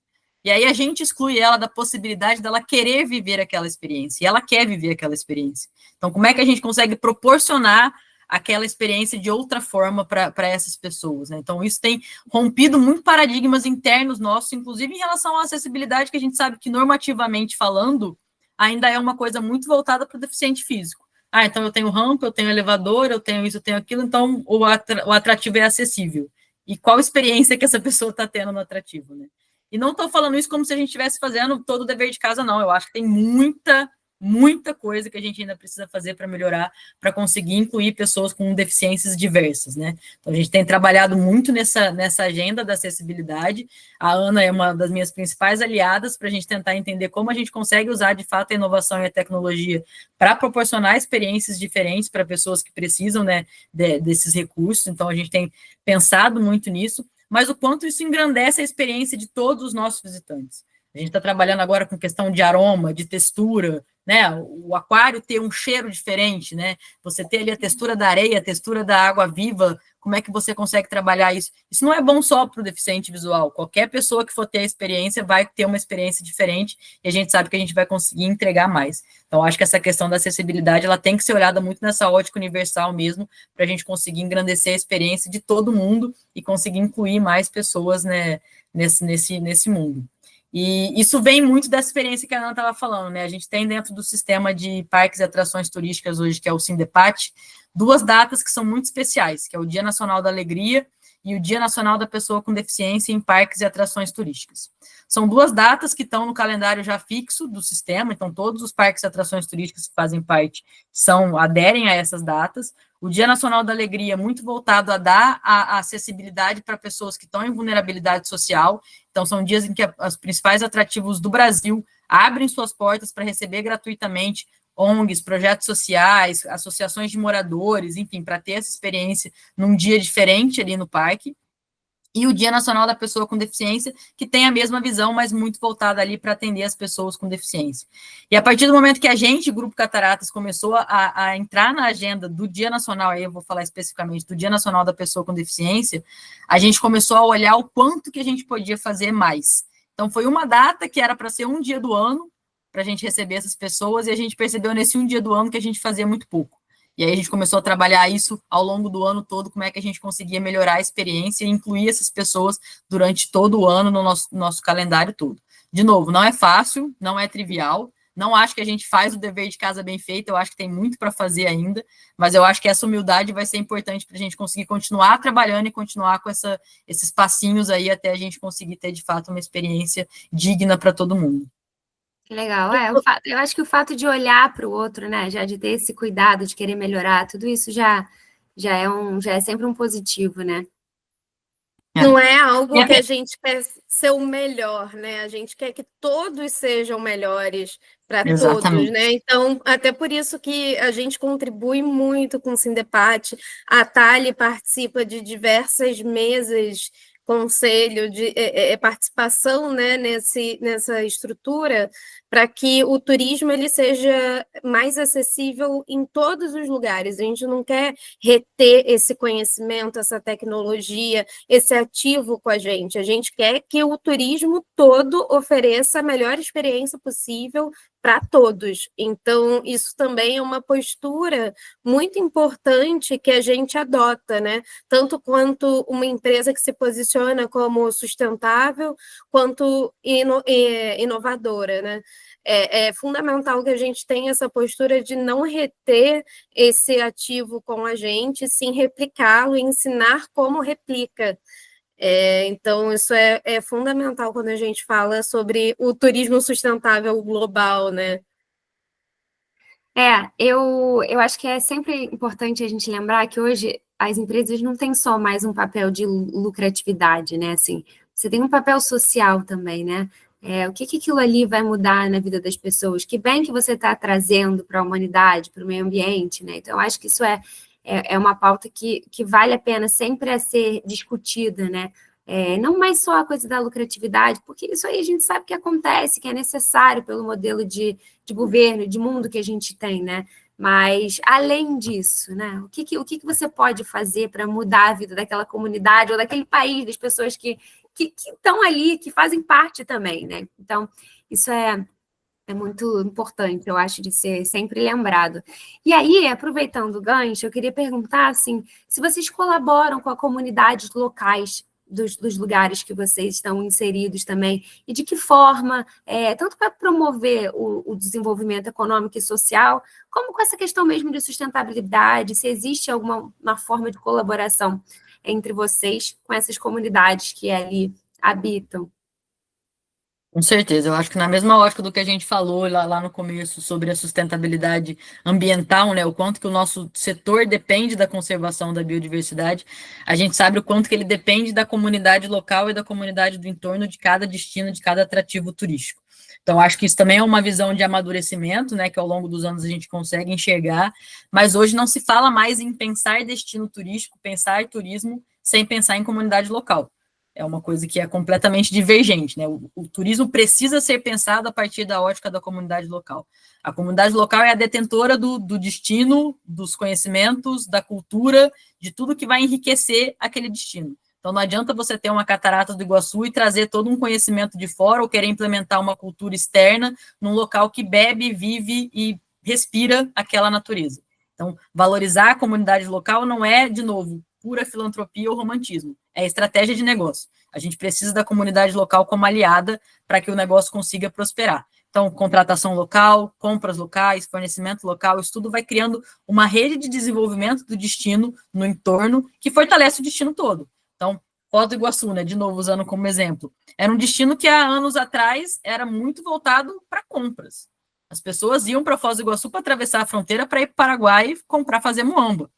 E aí a gente exclui ela da possibilidade dela querer viver aquela experiência. E ela quer viver aquela experiência. Então, como é que a gente consegue proporcionar aquela experiência de outra forma para essas pessoas? Né? Então, isso tem rompido muito paradigmas internos nossos, inclusive em relação à acessibilidade, que a gente sabe que, normativamente falando, ainda é uma coisa muito voltada para o deficiente físico. Então eu tenho rampa, eu tenho elevador, eu tenho isso, eu tenho aquilo, então o atrativo é acessível. E qual experiência que essa pessoa está tendo no atrativo, né? E não estou falando isso como se a gente estivesse fazendo todo o dever de casa, não. Eu acho que tem muita coisa que a gente ainda precisa fazer para melhorar, para conseguir incluir pessoas com deficiências diversas, né? Então, a gente tem trabalhado muito nessa agenda da acessibilidade. A Ana é uma das minhas principais aliadas para a gente tentar entender como a gente consegue usar, de fato, a inovação e a tecnologia para proporcionar experiências diferentes para pessoas que precisam, né, desses recursos. Então, a gente tem pensado muito nisso, mas o quanto isso engrandece a experiência de todos os nossos visitantes. A gente está trabalhando agora com questão de aroma, de textura, né? O aquário ter um cheiro diferente, né? Você ter ali a textura da areia, a textura da água viva, como é que você consegue trabalhar isso? Isso não é bom só para o deficiente visual. Qualquer pessoa que for ter a experiência vai ter uma experiência diferente e a gente sabe que a gente vai conseguir entregar mais. Então, acho que essa questão da acessibilidade, ela tem que ser olhada muito nessa ótica universal mesmo, para a gente conseguir engrandecer a experiência de todo mundo e conseguir incluir mais pessoas, né, nesse mundo. E isso vem muito dessa experiência que a Ana estava falando, né? A gente tem dentro do sistema de parques e atrações turísticas hoje, que é o Sindepat, 2 datas que são muito especiais, que é o Dia Nacional da Alegria e o Dia Nacional da Pessoa com Deficiência em Parques e Atrações Turísticas. São 2 datas que estão no calendário já fixo do sistema, então todos os parques e atrações turísticas que fazem parte aderem a essas datas. O Dia Nacional da Alegria, muito voltado a dar a acessibilidade para pessoas que estão em vulnerabilidade social. Então, são dias em que os principais atrativos do Brasil abrem suas portas para receber gratuitamente ONGs, projetos sociais, associações de moradores, enfim, para ter essa experiência num dia diferente ali no parque. E o Dia Nacional da Pessoa com Deficiência, que tem a mesma visão, mas muito voltada ali para atender as pessoas com deficiência. E a partir do momento que a gente, Grupo Cataratas, começou a entrar na agenda do Dia Nacional, aí eu vou falar especificamente do Dia Nacional da Pessoa com Deficiência, a gente começou a olhar o quanto que a gente podia fazer mais. Então, foi uma data que era para ser um dia do ano, para a gente receber essas pessoas, e a gente percebeu nesse um dia do ano que a gente fazia muito pouco. E aí a gente começou a trabalhar isso ao longo do ano todo, como é que a gente conseguia melhorar a experiência e incluir essas pessoas durante todo o ano no nosso calendário todo. De novo, não é fácil, não é trivial, não acho que a gente faz o dever de casa bem feito, eu acho que tem muito para fazer ainda, mas eu acho que essa humildade vai ser importante para a gente conseguir continuar trabalhando e continuar com esses passinhos aí até a gente conseguir ter, de fato, uma experiência digna para todo mundo. Que legal. Eu acho que o fato de olhar para o outro, né, já de ter esse cuidado de querer melhorar, tudo isso já é sempre um positivo, né? Não é algo que a gente quer ser o melhor, né? A gente quer que todos sejam melhores para todos, né? Então, até por isso que a gente contribui muito com o Sindepat. A Thali participa de diversas mesas, conselho, de participação, né, nessa estrutura, para que o turismo ele seja mais acessível em todos os lugares. A gente não quer reter esse conhecimento, essa tecnologia, esse ativo com a gente quer que o turismo todo ofereça a melhor experiência possível para todos. Então, isso também é uma postura muito importante que a gente adota, né? Tanto quanto uma empresa que se posiciona como sustentável, quanto inovadora, né? É fundamental que a gente tenha essa postura de não reter esse ativo com a gente, sim replicá-lo e ensinar como replica. Então, isso é fundamental quando a gente fala sobre o turismo sustentável global, né? Eu acho que é sempre importante a gente lembrar que hoje as empresas não têm só mais um papel de lucratividade, né? Assim, você tem um papel social também, né? O que aquilo ali vai mudar na vida das pessoas? Que bem que você está trazendo para a humanidade, para o meio ambiente, né? Então, eu acho que isso é uma pauta que vale a pena sempre a ser discutida, né? Não mais só a coisa da lucratividade, porque isso aí a gente sabe que acontece, que é necessário pelo modelo de governo, de mundo que a gente tem, né? Mas, além disso, né? O que você pode fazer para mudar a vida daquela comunidade ou daquele país, das pessoas que estão ali, que fazem parte também, né? Então, isso é muito importante, eu acho, de ser sempre lembrado. E aí, aproveitando o gancho, eu queria perguntar, assim, se vocês colaboram com a comunidades locais dos lugares que vocês estão inseridos também, e de que forma, tanto para promover o desenvolvimento econômico e social, como com essa questão mesmo de sustentabilidade, se existe uma forma de colaboração entre vocês com essas comunidades que ali habitam. Com certeza, eu acho que na mesma ótica do que a gente falou lá no começo sobre a sustentabilidade ambiental, né, o quanto que o nosso setor depende da conservação da biodiversidade, a gente sabe o quanto que ele depende da comunidade local e da comunidade do entorno de cada destino, de cada atrativo turístico. Então, acho que isso também é uma visão de amadurecimento, né, que ao longo dos anos a gente consegue enxergar, mas hoje não se fala mais em pensar destino turístico, pensar turismo, sem pensar em comunidade local. É uma coisa que é completamente divergente, né? O turismo precisa ser pensado a partir da ótica da comunidade local. A comunidade local é a detentora do destino, dos conhecimentos, da cultura, de tudo que vai enriquecer aquele destino. Então, não adianta você ter uma catarata do Iguaçu e trazer todo um conhecimento de fora ou querer implementar uma cultura externa num local que bebe, vive e respira aquela natureza. Então, valorizar a comunidade local não é, de novo, pura filantropia ou romantismo. é estratégia de negócio. A gente precisa da comunidade local como aliada para que o negócio consiga prosperar. Então, contratação local, compras locais, fornecimento local, isso tudo vai criando uma rede de desenvolvimento do destino no entorno que fortalece o destino todo. Então, Foz do Iguaçu, né, de novo, usando como exemplo, era um destino que há anos atrás era muito voltado para compras. As pessoas iam para Foz do Iguaçu para atravessar a fronteira para ir para o Paraguai e comprar, fazer muamba.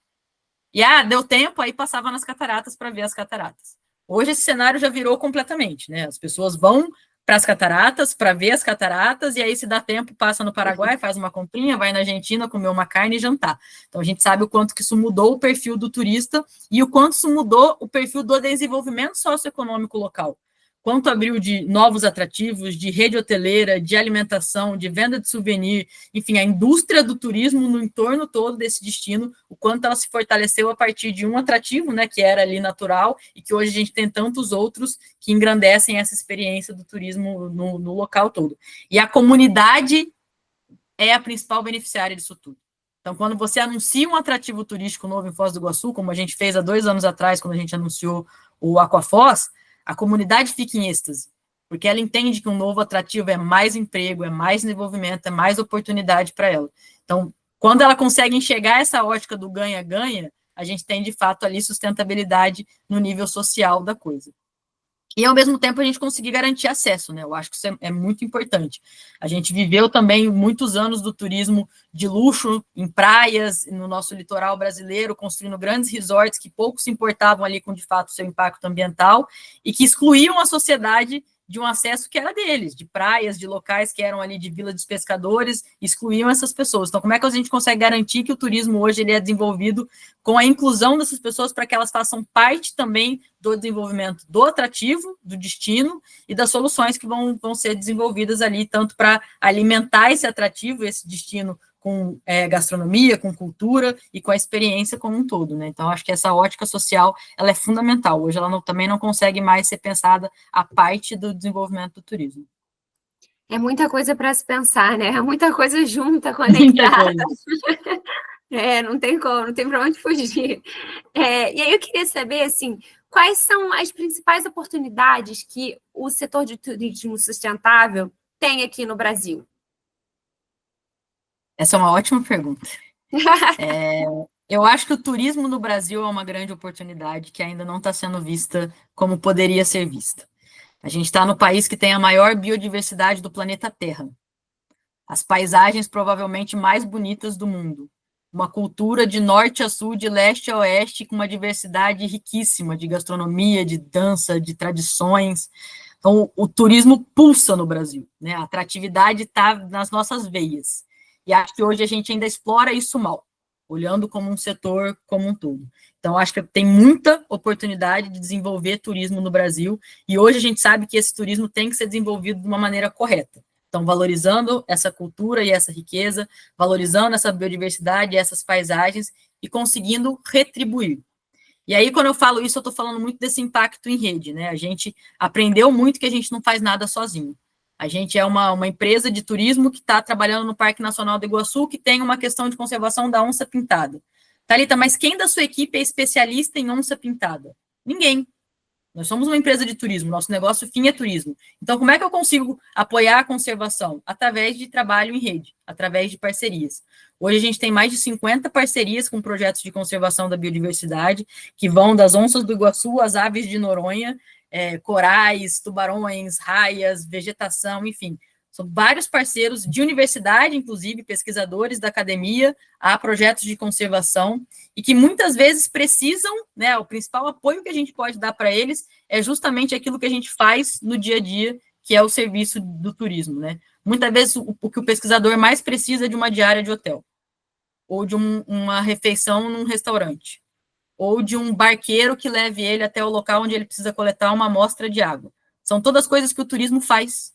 E deu tempo, aí passava nas cataratas para ver as cataratas. Hoje esse cenário já virou completamente, né? As pessoas vão para as cataratas, para ver as cataratas, e aí, se dá tempo, passa no Paraguai, faz uma comprinha, vai na Argentina, comer uma carne e jantar. Então, a gente sabe o quanto que isso mudou o perfil do turista e o quanto isso mudou o perfil do desenvolvimento socioeconômico local. Quanto abriu de novos atrativos, de rede hoteleira, de alimentação, de venda de souvenir, enfim, a indústria do turismo no entorno todo desse destino, o quanto ela se fortaleceu a partir de um atrativo, né, que era ali natural, e que hoje a gente tem tantos outros que engrandecem essa experiência do turismo no local todo. E a comunidade é a principal beneficiária disso tudo. Então, quando você anuncia um atrativo turístico novo em Foz do Iguaçu, como a gente fez há 2 anos atrás, quando a gente anunciou o Aquafoz, a comunidade fica em êxtase, porque ela entende que um novo atrativo é mais emprego, é mais desenvolvimento, é mais oportunidade para ela. Então, quando ela consegue enxergar essa ótica do ganha-ganha, a gente tem, de fato, ali sustentabilidade no nível social da coisa. E, ao mesmo tempo, a gente conseguir garantir acesso, né? Eu acho que isso é muito importante. A gente viveu também muitos anos do turismo de luxo em praias, no nosso litoral brasileiro, construindo grandes resorts que pouco se importavam ali com, de fato, o seu impacto ambiental e que excluíam a sociedade de um acesso que era deles, de praias, de locais que eram ali de vila dos pescadores, excluíam essas pessoas. Então, como é que a gente consegue garantir que o turismo hoje ele é desenvolvido com a inclusão dessas pessoas para que elas façam parte também do desenvolvimento do atrativo, do destino e das soluções que vão ser desenvolvidas ali, tanto para alimentar esse atrativo, esse destino com gastronomia, com cultura e com a experiência como um todo, né? Então, acho que essa ótica social, ela é fundamental. Hoje ela também não consegue mais ser pensada a parte do desenvolvimento do turismo. É muita coisa para se pensar, né? É muita coisa junta, Muita conectada. coisa. Não tem como, não tem para onde fugir. E aí eu queria saber, assim, quais são as principais oportunidades que o setor de turismo sustentável tem aqui no Brasil? Essa é uma ótima pergunta. Eu acho que o turismo no Brasil é uma grande oportunidade que ainda não está sendo vista como poderia ser vista. A gente está no país que tem a maior biodiversidade do planeta Terra. As paisagens provavelmente mais bonitas do mundo. Uma cultura de norte a sul, de leste a oeste, com uma diversidade riquíssima de gastronomia, de dança, de tradições. Então, o turismo pulsa no Brasil, né? A atratividade está nas nossas veias. E acho que hoje a gente ainda explora isso mal, olhando como um setor como um todo. Então, acho que tem muita oportunidade de desenvolver turismo no Brasil, e hoje a gente sabe que esse turismo tem que ser desenvolvido de uma maneira correta. Então, valorizando essa cultura e essa riqueza, valorizando essa biodiversidade e essas paisagens, e conseguindo retribuir. E aí, quando eu falo isso, eu estou falando muito desse impacto em rede, né? A gente aprendeu muito que a gente não faz nada sozinho. A gente é uma empresa de turismo que está trabalhando no Parque Nacional do Iguaçu, que tem uma questão de conservação da onça pintada. Thalita, mas quem da sua equipe é especialista em onça pintada? Ninguém. Nós somos uma empresa de turismo, nosso negócio fim é turismo. Então, como é que eu consigo apoiar a conservação? Através de trabalho em rede, através de parcerias. Hoje a gente tem mais de 50 parcerias com projetos de conservação da biodiversidade, que vão das onças do Iguaçu às aves de Noronha, corais, tubarões, raias, vegetação, enfim. São vários parceiros de universidade, inclusive pesquisadores da academia, a projetos de conservação, e que muitas vezes precisam, né, o principal apoio que a gente pode dar para eles é justamente aquilo que a gente faz no dia a dia, que é o serviço do turismo, né? Muitas vezes o que o pesquisador mais precisa é de uma diária de hotel, ou de uma refeição num restaurante, ou de um barqueiro que leve ele até o local onde ele precisa coletar uma amostra de água. São todas coisas que o turismo faz,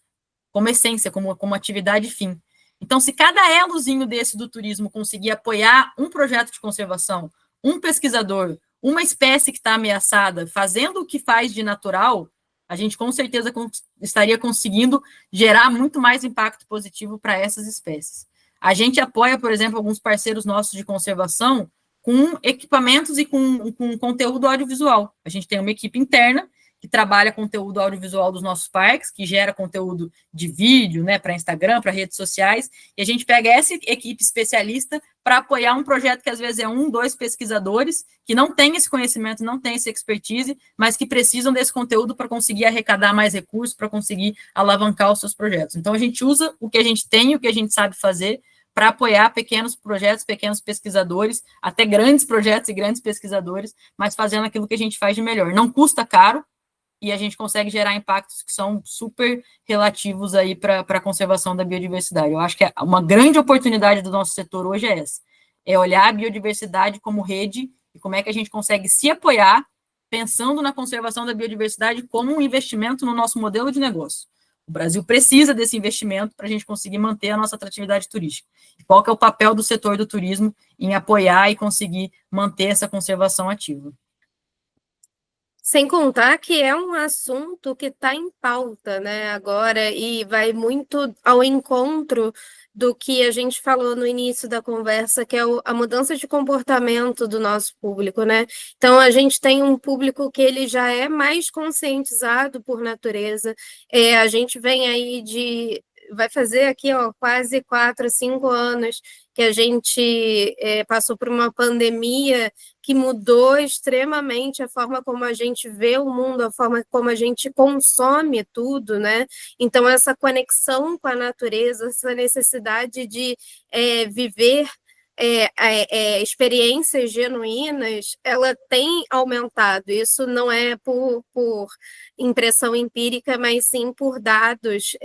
como essência, como atividade fim. Então, se cada elozinho desse do turismo conseguir apoiar um projeto de conservação, um pesquisador, uma espécie que está ameaçada, fazendo o que faz de natural, a gente com certeza estaria conseguindo gerar muito mais impacto positivo para essas espécies. A gente apoia, por exemplo, alguns parceiros nossos de conservação com equipamentos e com conteúdo audiovisual. A gente tem uma equipe interna que trabalha conteúdo audiovisual dos nossos parques, que gera conteúdo de vídeo, né, para Instagram, para redes sociais, e a gente pega essa equipe especialista para apoiar um projeto que às vezes é 1, 2 pesquisadores que não têm esse conhecimento, não têm essa expertise, mas que precisam desse conteúdo para conseguir arrecadar mais recursos, para conseguir alavancar os seus projetos. Então, a gente usa o que a gente tem, o que a gente sabe fazer, para apoiar pequenos projetos, pequenos pesquisadores, até grandes projetos e grandes pesquisadores, mas fazendo aquilo que a gente faz de melhor. Não custa caro, e a gente consegue gerar impactos que são super relativos aí para a conservação da biodiversidade. Eu acho que uma grande oportunidade do nosso setor hoje é essa, é olhar a biodiversidade como rede e como é que a gente consegue se apoiar pensando na conservação da biodiversidade como um investimento no nosso modelo de negócio. O Brasil precisa desse investimento para a gente conseguir manter a nossa atratividade turística. E qual que é o papel do setor do turismo em apoiar e conseguir manter essa conservação ativa? Sem contar que é um assunto que está em pauta, né, agora, e vai muito ao encontro do que a gente falou no início da conversa, que é a mudança de comportamento do nosso público, né? Então, a gente tem um público que ele já é mais conscientizado por natureza, a gente vem aí vai fazer aqui, ó, quase 4, 5 anos que a gente passou por uma pandemia que mudou extremamente a forma como a gente vê o mundo, a forma como a gente consome tudo, né? Então, essa conexão com a natureza, essa necessidade de viver experiências genuínas, ela tem aumentado. Isso não é por impressão empírica, mas sim por dados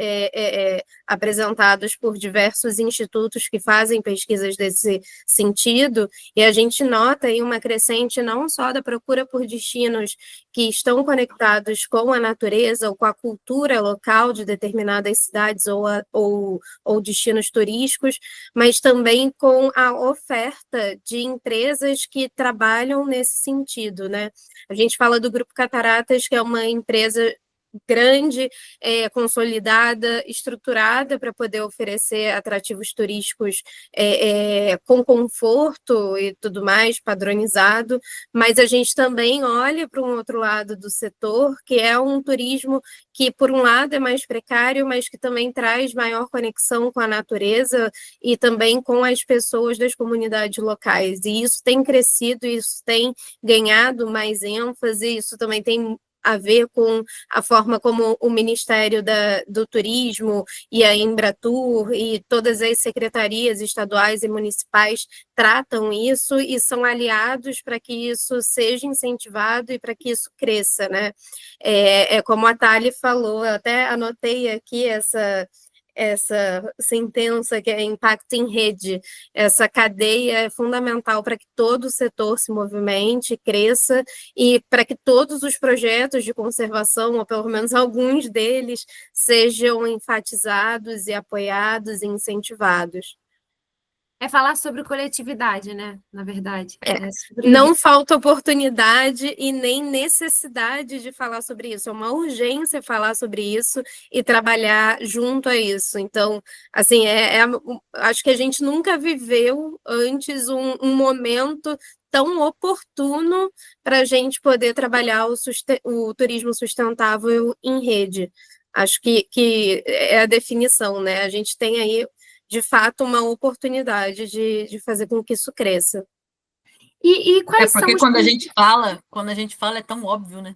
apresentados por diversos institutos que fazem pesquisas desse sentido, e a gente nota aí uma crescente não só da procura por destinos que estão conectados com a natureza ou com a cultura local de determinadas cidades ou destinos turísticos, mas também com a oferta de empresas que trabalham nesse sentido, né? A gente fala do Grupo Cataratas, que é uma empresa grande, consolidada, estruturada para poder oferecer atrativos turísticos com conforto e tudo mais, padronizado, mas a gente também olha para um outro lado do setor, que é um turismo que, por um lado, é mais precário, mas que também traz maior conexão com a natureza e também com as pessoas das comunidades locais, e isso tem crescido, isso tem ganhado mais ênfase, isso também tem a ver com a forma como o Ministério do Turismo e a Embratur e todas as secretarias estaduais e municipais tratam isso e são aliados para que isso seja incentivado e para que isso cresça, né? Como a Thali falou, eu até anotei aqui essa sentença que é impacto em rede, essa cadeia é fundamental para que todo o setor se movimente, cresça, e para que todos os projetos de conservação, ou pelo menos alguns deles, sejam enfatizados e apoiados e incentivados. É falar sobre coletividade, né? Na verdade. Não falta oportunidade e nem necessidade de falar sobre isso. É uma urgência falar sobre isso e trabalhar junto a isso. Então, assim, acho que a gente nunca viveu antes um momento tão oportuno para a gente poder trabalhar o turismo sustentável em rede. Acho que é a definição, né? A gente tem aí de fato, uma oportunidade de fazer com que isso cresça. E quais porque são quando a gente fala é tão óbvio, né?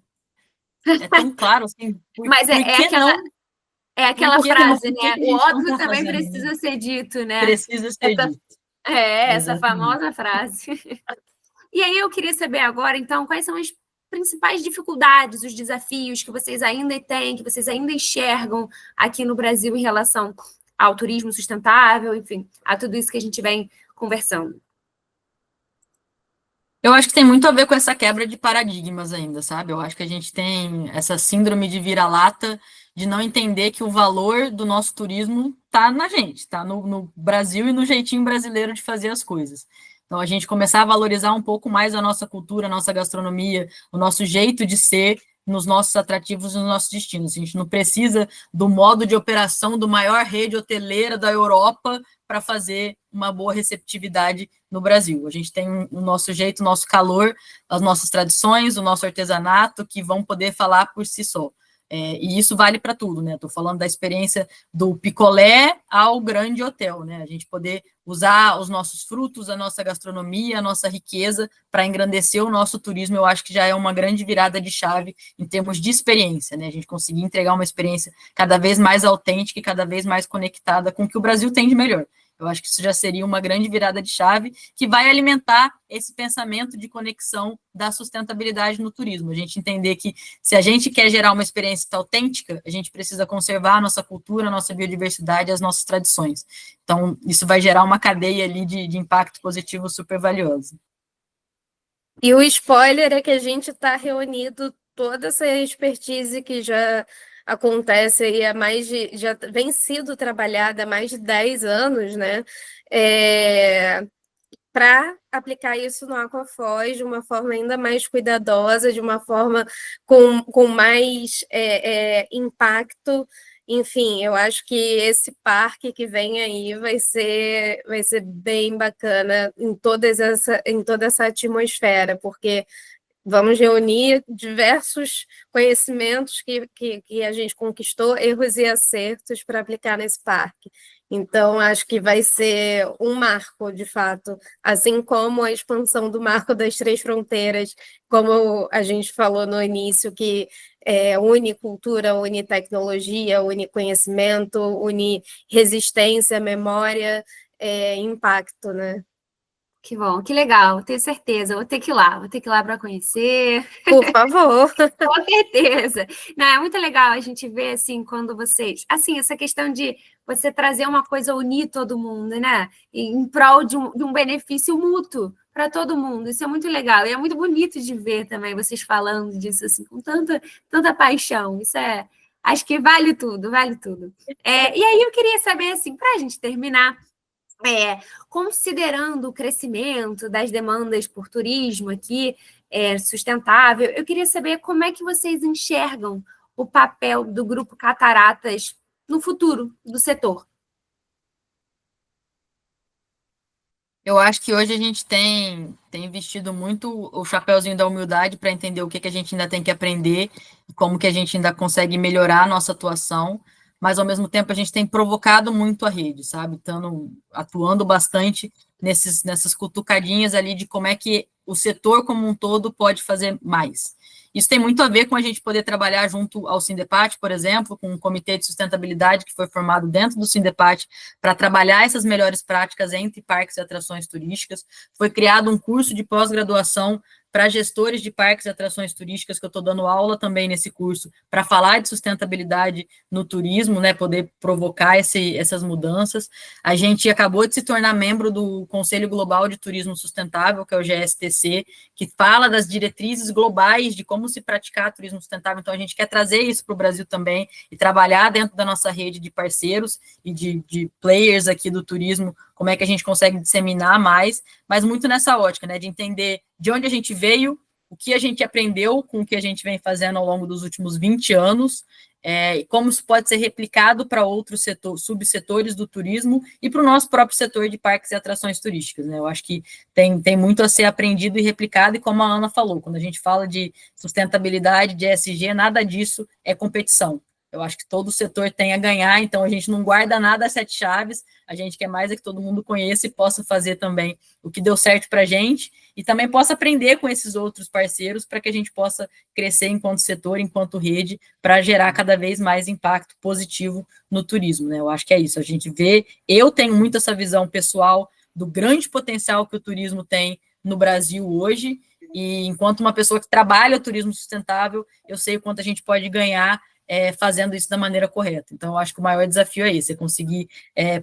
É tão claro, assim. Mas aquela frase, né? O óbvio também precisa ser dito, né? Precisa ser dito. Essa famosa frase. E aí eu queria saber agora, então, quais são as principais dificuldades, os desafios que vocês ainda têm, que vocês ainda enxergam aqui no Brasil em relação ao turismo sustentável, enfim, a tudo isso que a gente vem conversando. Eu acho que tem muito a ver com essa quebra de paradigmas ainda, sabe? Eu acho que a gente tem essa síndrome de vira-lata de não entender que o valor do nosso turismo está na gente, está no Brasil e no jeitinho brasileiro de fazer as coisas. Então, a gente começar a valorizar um pouco mais a nossa cultura, a nossa gastronomia, o nosso jeito de ser nos nossos atrativos e nos nossos destinos. A gente não precisa do modo de operação do maior rede hoteleira da Europa para fazer uma boa receptividade no Brasil. A gente tem o nosso jeito, o nosso calor, as nossas tradições, o nosso artesanato, que vão poder falar por si só. E isso vale para tudo, né? Estou falando da experiência do picolé ao grande hotel, né? A gente poder usar os nossos frutos, a nossa gastronomia, a nossa riqueza para engrandecer o nosso turismo, eu acho que já é uma grande virada de chave em termos de experiência, né? A gente conseguir entregar uma experiência cada vez mais autêntica e cada vez mais conectada com o que o Brasil tem de melhor. Eu acho que isso já seria uma grande virada de chave que vai alimentar esse pensamento de conexão da sustentabilidade no turismo. A gente entender que se a gente quer gerar uma experiência autêntica, a gente precisa conservar a nossa cultura, a nossa biodiversidade, as nossas tradições. Então, isso vai gerar uma cadeia ali de impacto positivo super valiosa. E o spoiler é que a gente está reunindo toda essa expertise que já acontece aí há já vem sido trabalhada há mais de 10 anos, né? Para aplicar isso no Aquafoz de uma forma ainda mais cuidadosa, de uma forma com mais impacto. Enfim, eu acho que esse parque que vem aí vai ser bem bacana em toda essa atmosfera, porque vamos reunir diversos conhecimentos que a gente conquistou, erros e acertos para aplicar nesse parque. Então, acho que vai ser um marco, de fato, assim como a expansão do Marco das Três Fronteiras, como a gente falou no início, que une cultura, une tecnologia, une conhecimento, une resistência, memória, impacto, né? Que bom, que legal, tenho certeza. Vou ter que ir lá para conhecer. Por favor. Com certeza. Não, é muito legal a gente ver, assim, quando vocês... Assim, essa questão de você trazer uma coisa, unir todo mundo, né? Em prol de um benefício mútuo para todo mundo. Isso é muito legal. E é muito bonito de ver também vocês falando disso, assim, com tanta paixão. Isso é... Acho que vale tudo, vale tudo. E aí eu queria saber, assim, para a gente terminar... considerando o crescimento das demandas por turismo aqui, sustentável, eu queria saber como é que vocês enxergam o papel do Grupo Cataratas no futuro do setor. Eu acho que hoje a gente tem vestido muito o chapéuzinho da humildade para entender o que a gente ainda tem que aprender e como que a gente ainda consegue melhorar a nossa atuação, mas ao mesmo tempo a gente tem provocado muito a rede, sabe? Atuando bastante nessas cutucadinhas ali de como é que o setor como um todo pode fazer mais. Isso tem muito a ver com a gente poder trabalhar junto ao Sindepat, por exemplo, com um comitê de sustentabilidade que foi formado dentro do Sindepat para trabalhar essas melhores práticas entre parques e atrações turísticas. Foi criado um curso de pós-graduação para gestores de parques e atrações turísticas, que eu estou dando aula também nesse curso, para falar de sustentabilidade no turismo, né, poder provocar essas mudanças. A gente acabou de se tornar membro do Conselho Global de Turismo Sustentável, que é o GSTC, que fala das diretrizes globais de como se praticar turismo sustentável. Então, a gente quer trazer isso para o Brasil também e trabalhar dentro da nossa rede de parceiros e de players aqui do turismo, como é que a gente consegue disseminar mais, mas muito nessa ótica, né, de entender de onde a gente veio, o que a gente aprendeu com o que a gente vem fazendo ao longo dos últimos 20 anos, e como isso pode ser replicado para outros subsetores do turismo e para o nosso próprio setor de parques e atrações turísticas, né? Eu acho que tem muito a ser aprendido e replicado, e como a Ana falou, quando a gente fala de sustentabilidade, de ESG, nada disso é competição. Eu acho que todo o setor tem a ganhar, então a gente não guarda nada a sete chaves, a gente quer mais é que todo mundo conheça e possa fazer também o que deu certo para a gente, e também possa aprender com esses outros parceiros para que a gente possa crescer enquanto setor, enquanto rede, para gerar cada vez mais impacto positivo no turismo, né? Eu acho que é isso, a gente vê, eu tenho muito essa visão pessoal do grande potencial que o turismo tem no Brasil hoje, e enquanto uma pessoa que trabalha o turismo sustentável, eu sei o quanto a gente pode ganhar fazendo isso da maneira correta. Então, eu acho que o maior desafio é esse, é conseguir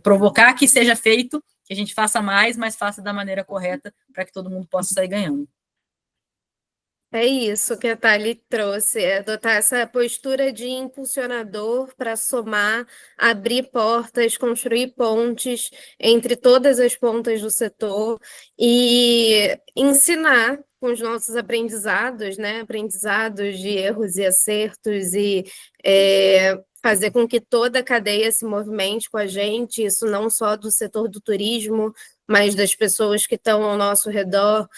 provocar que seja feito, que a gente faça mais, mas faça da maneira correta, para que todo mundo possa sair ganhando. É isso que a Thali trouxe, adotar essa postura de impulsionador para somar, abrir portas, construir pontes entre todas as pontas do setor e ensinar com os nossos aprendizados, né? Aprendizados de erros e acertos e fazer com que toda a cadeia se movimente com a gente, isso não só do setor do turismo, mas das pessoas que estão ao nosso redor,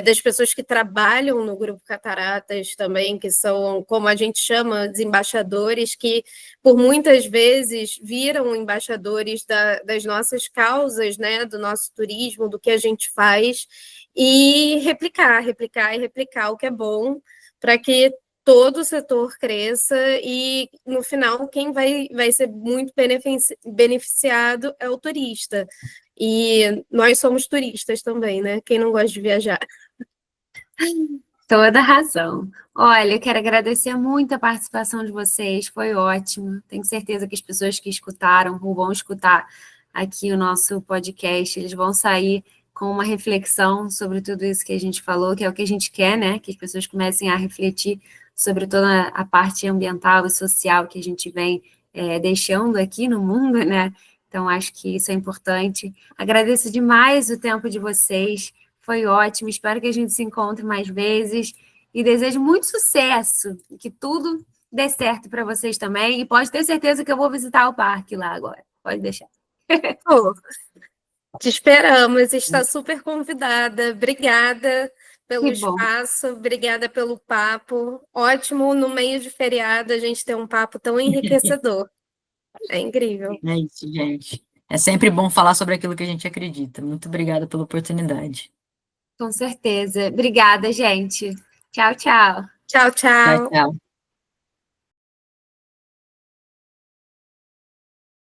das pessoas que trabalham no Grupo Cataratas também, que são, como a gente chama, os embaixadores, que por muitas vezes viram embaixadores das nossas causas, né, do nosso turismo, do que a gente faz, e replicar o que é bom, para que todo o setor cresça e, no final, quem vai ser muito beneficiado é o turista. E nós somos turistas também, né? Quem não gosta de viajar? Toda razão. Olha, eu quero agradecer muito a participação de vocês, foi ótimo. Tenho certeza que as pessoas que escutaram ou vão escutar aqui o nosso podcast, eles vão sair com uma reflexão sobre tudo isso que a gente falou, que é o que a gente quer, né? Que as pessoas comecem a refletir sobre toda a parte ambiental e social que a gente vem deixando aqui no mundo, né? Então, acho que isso é importante. Agradeço demais o tempo de vocês, foi ótimo, espero que a gente se encontre mais vezes e desejo muito sucesso, que tudo dê certo para vocês também, e pode ter certeza que eu vou visitar o parque lá agora, pode deixar. Oh, te esperamos, está super convidada. Obrigada pelo Que bom. espaço, obrigada pelo papo. Ótimo no meio de feriado a gente ter um papo tão enriquecedor. É incrível. É isso, gente. É sempre bom falar sobre aquilo que a gente acredita. Muito obrigada pela oportunidade. Com certeza. Obrigada, gente. Tchau, tchau. Tchau, Tchau, tchau. tchau.